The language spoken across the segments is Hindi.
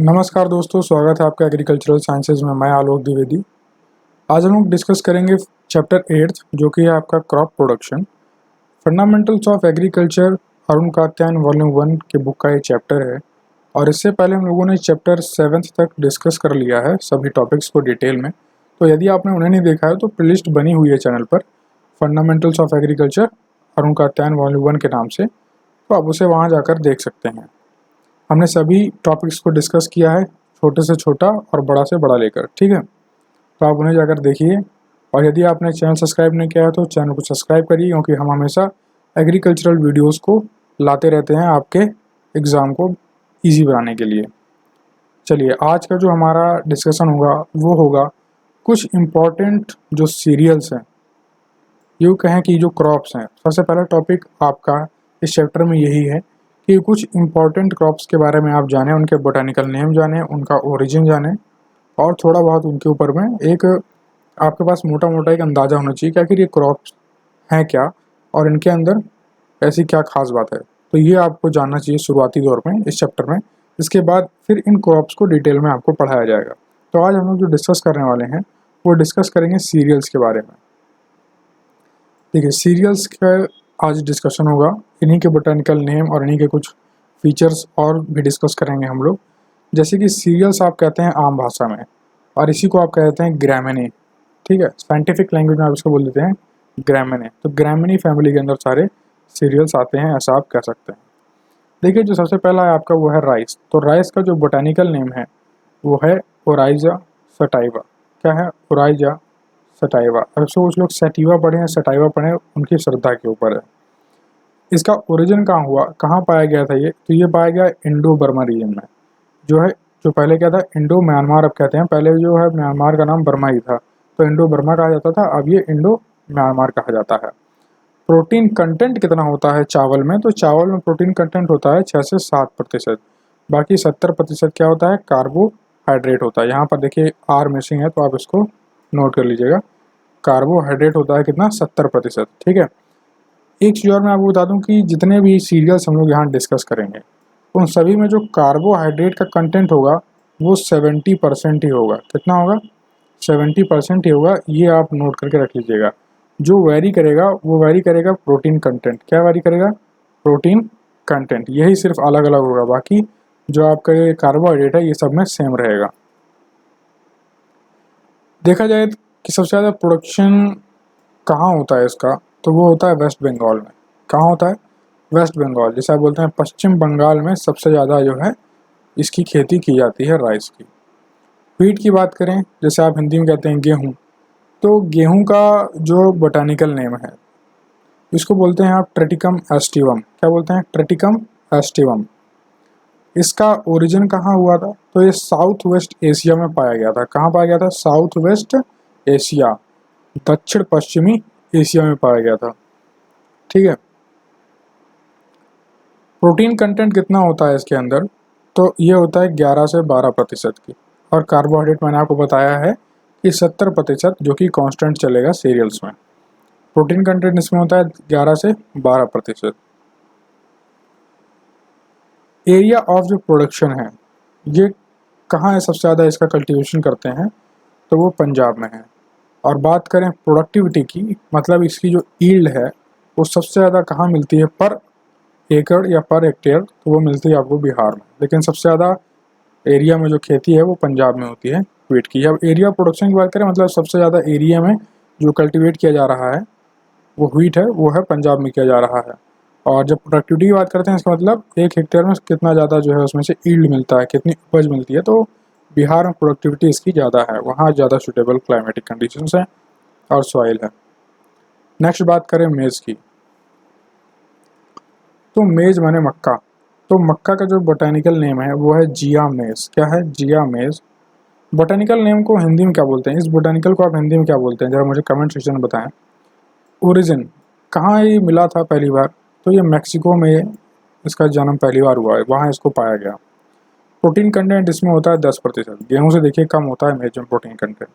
नमस्कार दोस्तों, स्वागत है आपका एग्रीकल्चरल साइंसेज में। मैं आलोक द्विवेदी। आज हम लोग डिस्कस करेंगे चैप्टर 8 जो कि है आपका crop production, fundamentals of agriculture. Arun Katyayan volume 1 के बुक का ये चैप्टर है। और इससे पहले हम लोगों ने चैप्टर 7 तक डिस्कस कर लिया है सभी टॉपिक्स को डिटेल में। तो यदि आपने उन्हें नहीं देखा है तो प्लेलिस्ट बनी हुई है चैनल पर, fundamentals of agriculture Arun Katyayan volume 1 के नाम से, तो आप उसे वहाँ जाकर देख सकते हैं। हमने सभी टॉपिक्स को डिस्कस किया है, छोटे से छोटा और बड़ा से बड़ा लेकर। ठीक है, तो आप उन्हें जाकर देखिए। और यदि आपने चैनल सब्सक्राइब नहीं किया है तो चैनल को सब्सक्राइब करिए, क्योंकि हम हमेशा एग्रीकल्चरल वीडियोस को लाते रहते हैं आपके एग्ज़ाम को इजी बनाने के लिए। चलिए, आज का जो हमारा डिस्कशन होगा वो होगा कुछ इम्पॉर्टेंट जो सीरियल्स हैं, यूँ कहें कि जो क्रॉप्स हैं। सबसे पहला टॉपिक आपका इस चैप्टर में यही है कि कुछ इम्पॉर्टेंट क्रॉप्स के बारे में आप जानें, उनके बोटानिकल नेम जानें, उनका ओरिजिन जानें, और थोड़ा बहुत उनके ऊपर में एक आपके पास मोटा मोटा एक अंदाज़ा होना चाहिए कि आखिर ये क्रॉप्स हैं क्या और इनके अंदर ऐसी क्या खास बात है। तो ये आपको जानना चाहिए शुरुआती दौर में इस चैप्टर में। इसके बाद फिर इन क्रॉप्स को डिटेल में आपको पढ़ाया जाएगा। तो आज हम लोग जो डिस्कस करने वाले हैं वो डिस्कस करेंगे सीरियल्स के बारे में। देखिए, सीरियल्स का आज डिस्कशन होगा, इन्हीं के बोटानिकल नेम और इन्हीं के कुछ फीचर्स और भी डिस्कस करेंगे हम लोग। जैसे कि सीरियल्स आप कहते हैं आम भाषा में, और इसी को आप कहते हैं ग्रैमिनी। ठीक है, साइंटिफिक लैंग्वेज में आप इसको बोल देते हैं ग्रैमिनी। तो ग्रैमिनी फैमिली के अंदर सारे सीरियल्स आते हैं, ऐसा आप कह सकते हैं। देखिए, जो सबसे पहला है आपका वो है राइस। तो राइस का जो बोटानिकल नेम है वो है ओराइजा सटाइवा। क्या है? Oryza sativa. अब इसको कुछ लोग सैटिवा पढ़े हैं, सटाइवा पढ़े, उनकी श्रद्धा के ऊपर है। इसका ओरिजिन कहाँ हुआ, कहाँ पाया गया था ये? तो ये पाया गया इंडो बर्मा रीजन में, जो है, जो पहले क्या था, इंडो म्यांमार अब कहते हैं। पहले जो है म्यांमार का नाम बर्मा ही था, तो इंडो बर्मा कहा जाता था, अब ये इंडो म्यांमार कहा जाता है। प्रोटीन कंटेंट कितना होता है चावल में? तो चावल में प्रोटीन कंटेंट होता है 6 से 7%। बाकी 70% क्या होता है? कार्बोहाइड्रेट होता है। यहाँ पर देखिए आर मिसिंग है, तो आप इसको नोट कर लीजिएगा। कार्बोहाइड्रेट होता है कितना? 70%। ठीक है। एक चीज़ और मैं आपको बता दूं कि जितने भी सीरियल्स हम लोग यहाँ डिस्कस करेंगे उन सभी में जो कार्बोहाइड्रेट का कंटेंट होगा वो 70% ही होगा। कितना होगा? 70% ही होगा। ये आप नोट करके रख लीजिएगा। जो वैरी करेगा वो वैरी करेगा प्रोटीन कंटेंट। क्या वैरी करेगा? Protein content. यही सिर्फ अलग अलग होगा, बाकी जो आपका ये कार्बोहाइड्रेट है ये सब में सेम रहेगा। देखा जाए कि सबसे ज़्यादा प्रोडक्शन कहाँ होता है इसका, तो वो होता है वेस्ट बंगाल में। कहाँ होता है? वेस्ट बंगाल, जैसे आप बोलते हैं पश्चिम बंगाल में सबसे ज़्यादा जो है इसकी खेती की जाती है राइस की। व्हीट की बात करें, जैसे आप हिंदी में कहते हैं गेहूँ, तो गेहूँ का जो बोटानिकल नेम है इसको बोलते हैं आप ट्रेटिकम एस्टिवम। क्या बोलते हैं? ट्रेटिकम एस्टिवम। इसका ओरिजिन कहाँ हुआ था? तो ये साउथ वेस्ट एशिया में पाया गया था। कहाँ पाया गया था? साउथ वेस्ट एशिया, दक्षिण पश्चिमी एशिया में पाया गया था। ठीक है। प्रोटीन कंटेंट कितना होता है इसके अंदर? तो ये होता है 11 से 12% की। और कार्बोहाइड्रेट मैंने आपको बताया है कि 70%, जो कि कांस्टेंट चलेगा सीरियल्स में। प्रोटीन कंटेंट इसमें होता है 11 से 12%। एरिया ऑफ जो प्रोडक्शन है ये कहाँ है सबसे ज़्यादा इसका कल्टीवेशन करते हैं? तो वो पंजाब में है। और बात करें प्रोडक्टिविटी की, मतलब इसकी जो ईल्ड है वो सबसे ज़्यादा कहाँ मिलती है पर एकड़ या पर हेक्टेयर? तो वो मिलती है आपको बिहार में। लेकिन सबसे ज़्यादा एरिया में जो खेती है वो पंजाब में होती है व्हीट की। अब एरिया प्रोडक्शन की बात करें, मतलब सबसे ज़्यादा एरिया में जो कल्टीवेट किया जा रहा है वो व्हीट है, वो है पंजाब में किया जा रहा है। और जब प्रोडक्टिविटी की बात करते हैं, इसका मतलब 1 हेक्टेयर में कितना ज़्यादा जो है उसमें से ईल्ड मिलता है, कितनी उपज मिलती है, तो बिहार में प्रोडक्टिविटी इसकी ज़्यादा है। वहाँ ज़्यादा सूटेबल क्लाइमेटिक कंडीशंस हैं और सॉइल है। नेक्स्ट बात करें मेज़ की, तो मेज़ माने मक्का। तो मक्का का जो बोटानिकल नेम है वो है जिया मेज़। क्या है? जिया मेज़। बोटानिकल नेम को हिंदी में क्या बोलते हैं? इस बोटानिकल को आप हिंदी में क्या बोलते हैं? ज़रा मुझे कमेंट सेक्शन में बताएं। ओरिजिन कहाँ ये मिला था पहली बार? तो ये मैक्सिको में इसका जन्म पहली बार हुआ है, वहाँ इसको पाया गया। प्रोटीन कंटेंट इसमें होता है 10%। गेहूँ से देखिए कम होता है मेज में प्रोटीन कंटेंट।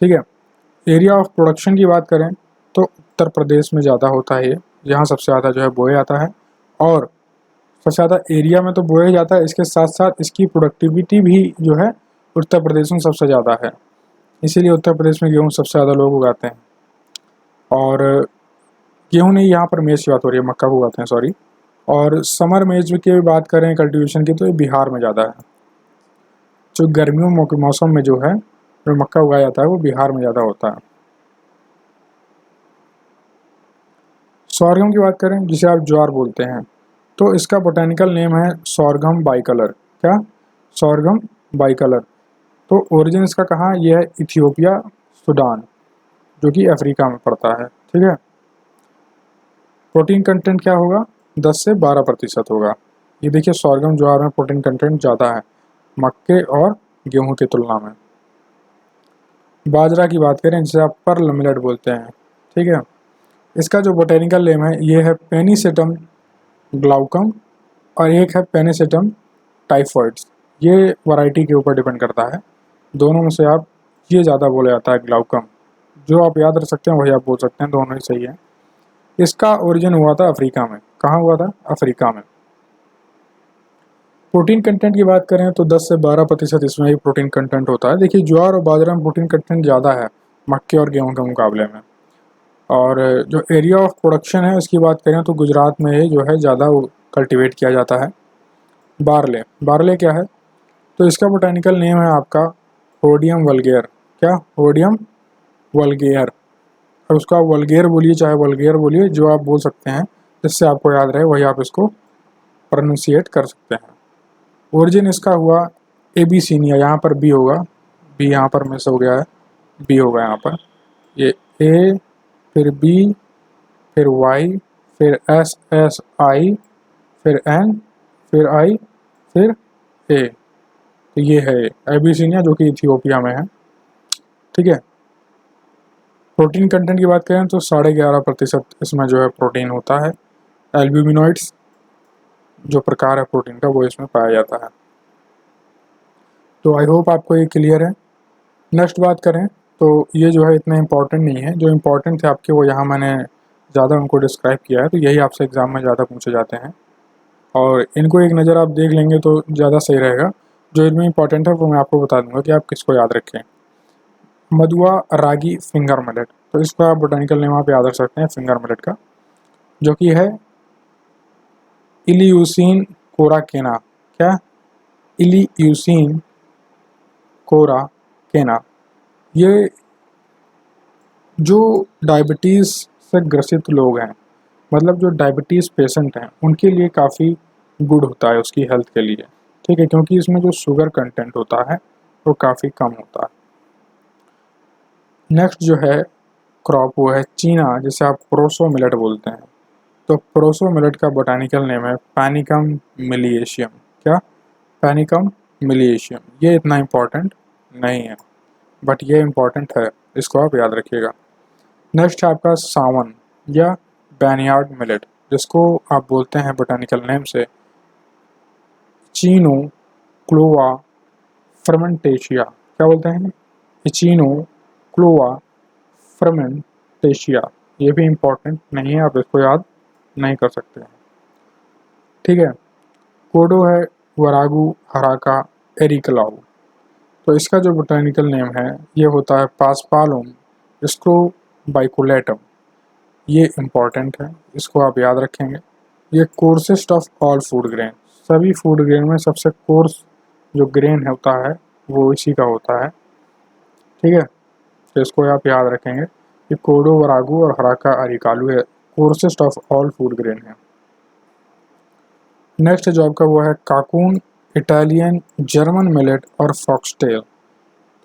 ठीक है। एरिया ऑफ प्रोडक्शन की बात करें तो उत्तर प्रदेश में ज़्यादा होता है ये, यहाँ सबसे ज़्यादा जो है बोया जाता है। और सबसे ज़्यादा एरिया में तो बोया जाता है, इसके साथ साथ इसकी प्रोडक्टिविटी भी जो है उत्तर प्रदेश में सबसे ज़्यादा है, इसीलिए उत्तर प्रदेश में गेहूँ सबसे ज़्यादा लोग उगाते हैं। और गेहूँ नहीं, यहाँ पर मेज़ की बात हो रही है, मक्का को उगाते हैं, सॉरी। और समर मेज़ की बात करें कल्टीवेशन की, तो ये बिहार में ज़्यादा है। जो गर्मियों के मौसम में जो है जो मक्का उगाया जाता है वो बिहार में ज़्यादा होता है। सॉर्गम की बात करें, जिसे आप ज्वार बोलते हैं, तो इसका बोटेनिकल नेम है सॉर्गम बाइकलर। क्या? Sorghum bicolor. तो ओरिजिन इसका कहाँ? यह है इथियोपिया, सूडान, जो कि अफ्रीका में पड़ता है। ठीक है। प्रोटीन कंटेंट क्या होगा? 10 से 12% होगा। ये देखिए, सॉर्गम ज्वार में प्रोटीन कंटेंट ज़्यादा है मक्के और गेहूं की तुलना में। बाजरा की बात करें, जिसे आप पर्ल मिलेट बोलते हैं, ठीक है, इसका जो बोटेनिकल नेम है ये है पेनिसेटम ग्लाउकम, और एक है पेनिसेटम टाइफॉइड्स। ये वैरायटी के ऊपर डिपेंड करता है, दोनों में से आप ये ज़्यादा बोला जाता है ग्लाउकम। जो आप याद रख सकते हैं वही आप बोल सकते हैं, दोनों ही सही है। इसका ओरिजिन हुआ था अफ्रीका में। कहाँ हुआ था? अफ्रीका में। प्रोटीन कंटेंट की बात करें तो 10 से 12% इसमें ही प्रोटीन कंटेंट होता है। देखिए, ज्वार और बाजरा में प्रोटीन कंटेंट ज़्यादा है मक्के और गेहूं के मुकाबले में। और जो एरिया ऑफ प्रोडक्शन है उसकी बात करें तो गुजरात में ही जो है ज़्यादा कल्टीवेट किया जाता है। बारले, बारले क्या है? तो इसका बोटेनिकल नेम है आपका होडियम वल्गेर। क्या? होडियम वल्गेर। अब उसका वल्गेर बोलिए चाहे वल्गेर बोलिए, जो आप बोल सकते हैं जिससे आपको याद रहे वही आप इसको प्रोनाउंसिएट कर सकते हैं। ओरिजिन इसका हुआ एबीसीनिया, यहाँ पर बी होगा, बी यहाँ पर मिस हो गया है, बी होगा यहाँ पर। ये ए, फिर बी, फिर वाई, फिर एस एस आई, फिर एन, फिर आई, फिर ए। तो ये है एबीसीनिया, जो कि इथियोपिया में है। ठीक है। प्रोटीन कंटेंट की बात करें तो 11.5% इसमें जो है प्रोटीन होता है। एल्ब्यूमिनॉइड्स जो प्रकार है प्रोटीन का वो इसमें पाया जाता है। तो आई होप आपको ये क्लियर है। नेक्स्ट बात करें तो ये जो है इतना इम्पॉर्टेंट नहीं है, जो इम्पॉर्टेंट थे आपके वो यहाँ मैंने ज़्यादा उनको डिस्क्राइब किया है, तो यही आपसे एग्ज़ाम में ज़्यादा पूछे जाते हैं, और इनको एक नज़र आप देख लेंगे तो ज़्यादा सही रहेगा। जो इनमें इंपॉर्टेंट है वो मैं आपको बता दूंगा कि आप किसको याद रखें। मदुआ रागी फिंगर मिलेट, तो इसका बोटेनिकल नेम आप याद रख सकते हैं फिंगर मिलेट का, जो कि है इलियूसिन कोरा केना। क्या? इलियूसिन कोरा केना। ये जो डायबिटीज़ से ग्रसित लोग हैं, मतलब जो डायबिटीज़ पेशेंट हैं, उनके लिए काफ़ी गुड होता है उसकी हेल्थ के लिए। ठीक है, क्योंकि इसमें जो शुगर कंटेंट होता है वो काफ़ी कम होता है। नेक्स्ट जो है क्रॉप वो है चीना, जिसे आप प्रोसो मिलेट बोलते हैं। तो प्रोसो मिलेट का बोटानिकल नेम है पैनिकम मिलिएशियम। क्या? पैनिकम मिलिएशियम। ये इतना इम्पॉर्टेंट नहीं है, बट ये इम्पॉर्टेंट है, इसको आप याद रखिएगा। नेक्स्ट है आपका सावन या बैनियार्ड मिलेट, जिसको आप बोलते हैं बोटानिकल नेम से चीनो क्लोआ फर्मेंटेशिया। क्या बोलते हैं? चीनो क्लोआ फर्मेंटेशिया। ये भी इम्पॉर्टेंट नहीं है, आप इसको याद नहीं कर सकते हैं। ठीक है। कोडो है वरागू हराका एरिकलाउ, तो इसका जो बोटानिकल नेम है ये होता है पासपालुम स्क्रोबाइकुलेटम। ये इम्पॉर्टेंट है, इसको आप याद रखेंगे। ये कोर्सेस्ट ऑफ ऑल फूड ग्रेन, सभी फूड ग्रेन में सबसे कोर्स जो ग्रेन होता है वो इसी का होता है। ठीक है, तो इसको आप याद रखेंगे कि कोडो वरागू और हराका अरिकालू है कोर्सेस्ट ऑफ ऑल फूड ग्रेन है। नेक्स्ट जो आपका वो है काकून, इटालियन, जर्मन मिलेट और फॉक्सटेल।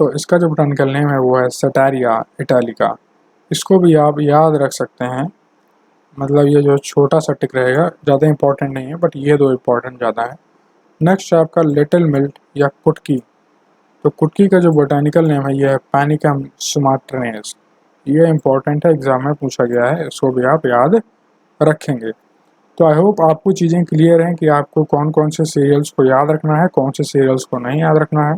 तो इसका जो बोटानिकल नेम है वो है सटारिया इटालिका। इसको भी आप याद रख सकते हैं, मतलब ये जो छोटा सा टिक रहेगा, ज़्यादा इंपॉर्टेंट नहीं है, बट ये दो इम्पॉर्टेंट ज़्यादा है। नेक्स्ट है आपका लिटिल मिल्ट या कुटकी। तो कुटकी का जो बोटानिकल नेम है ये है पैनिकम सुमाट्रेनेस। ये इम्पॉर्टेंट है, एग्जाम में पूछा गया है, इसको भी आप याद रखेंगे। तो आई होप आपको चीज़ें क्लियर हैं कि आपको कौन कौन से सीरियल्स को याद रखना है, कौन से सीरियल्स को नहीं याद रखना है।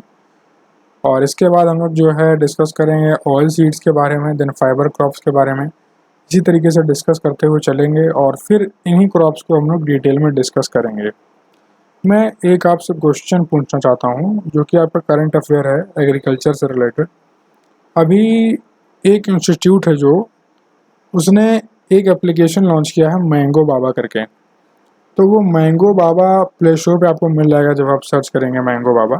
और इसके बाद हम लोग जो है डिस्कस करेंगे ऑयल सीड्स के बारे में, देन फाइबर क्रॉप्स के बारे में। इसी तरीके से डिस्कस करते हुए चलेंगे और फिर इन्हीं क्रॉप्स को हम लोग डिटेल में डिस्कस करेंगे। मैं एक आपसे क्वेश्चन पूछना चाहता हूँ जो कि आपका करंट अफेयर है एग्रीकल्चर से रिलेटेड। अभी एक इंस्टीट्यूट है जो उसने एक एप्लीकेशन लॉन्च किया है मैंगो बाबा करके। तो वो मैंगो बाबा प्ले स्टोर पे आपको मिल जाएगा जब आप सर्च करेंगे मैंगो बाबा।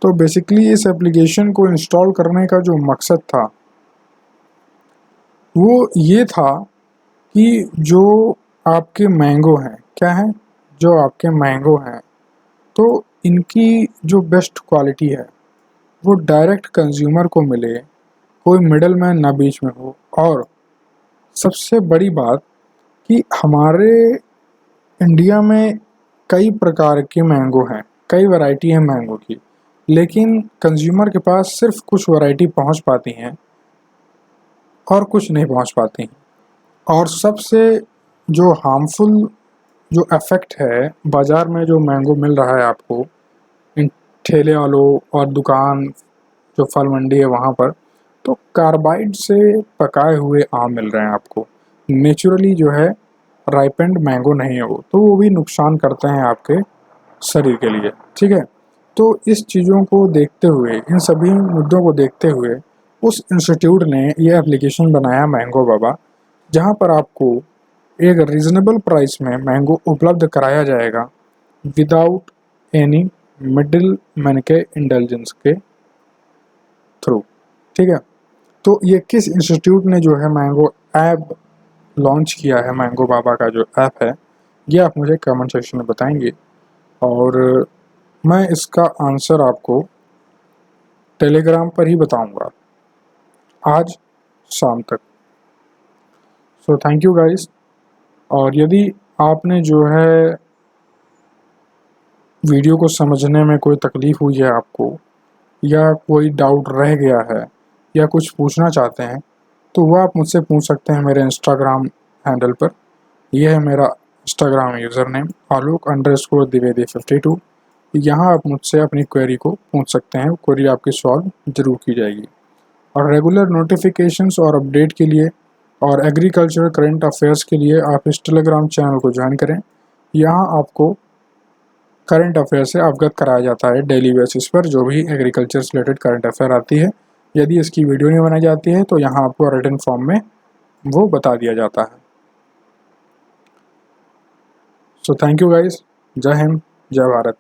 तो बेसिकली इस एप्लीकेशन को इंस्टॉल करने का जो मकसद था वो ये था कि जो आपके मैंगो हैं, क्या हैं, जो आपके मैंगो हैं तो इनकी जो बेस्ट क्वालिटी है वो डायरेक्ट कंज्यूमर को मिले, कोई मिडल मैन ना बीच में हो। और सबसे बड़ी बात कि हमारे इंडिया में कई प्रकार के मैंगो हैं, कई वैरायटी है मैंगो की, लेकिन कंज्यूमर के पास सिर्फ कुछ वैरायटी पहुंच पाती हैं और कुछ नहीं पहुंच पाती। और सबसे जो हार्मफुल जो इफ़ेक्ट है बाज़ार में जो मैंगो मिल रहा है आपको इन ठेले वालों और दुकान जो फल मंडी है वहाँ पर, तो कार्बाइड से पकाए हुए आम मिल रहे हैं आपको। नेचुरली जो है राइपेंड मैंगो नहीं है वो, तो वो भी नुकसान करते हैं आपके शरीर के लिए। ठीक है, तो इस चीज़ों को देखते हुए, इन सभी मुद्दों को देखते हुए उस इंस्टीट्यूट ने ये एप्लीकेशन बनाया मैंगो बाबा, जहाँ पर आपको एक रीज़नेबल प्राइस में मैंगो उपलब्ध कराया जाएगा विदाउट एनी मिडिल मैन के इंटेलिजेंस के थ्रू। ठीक है, तो ये किस इंस्टीट्यूट ने जो है मैंगो ऐप लॉन्च किया है, मैंगो बाबा का जो ऐप है, ये आप मुझे कमेंट सेक्शन में बताएंगे और मैं इसका आंसर आपको टेलीग्राम पर ही बताऊंगा आज शाम तक। So thank you guys. और यदि आपने जो है वीडियो को समझने में कोई तकलीफ़ हुई है आपको, या कोई डाउट रह गया है, या कुछ पूछना चाहते हैं, तो वह आप मुझसे पूछ सकते हैं मेरे इंस्टाग्राम हैंडल पर। यह है मेरा इंस्टाग्राम यूज़र नेम alok_dwivedi52। यहाँ आप मुझसे अपनी क्वेरी को पूछ सकते हैं, क्वेरी आपकी सॉल्व ज़रूर की जाएगी। और रेगुलर नोटिफिकेशंस और अपडेट के लिए और एग्रीकल्चर करंट अफेयर्स के लिए आप इस टेलीग्राम चैनल को ज्वाइन करें। यहाँ आपको करंट अफेयर से अवगत कराया जाता है डेली बेसिस पर, जो भी एग्रीकल्चर से रिलेटेड करंट अफेयर आती है। यदि इसकी वीडियो नहीं बनाई जाती है तो यहाँ आपको रिटन फॉर्म में वो बता दिया जाता है। सो थैंक यू गाइस, जय हिंद, जय भारत।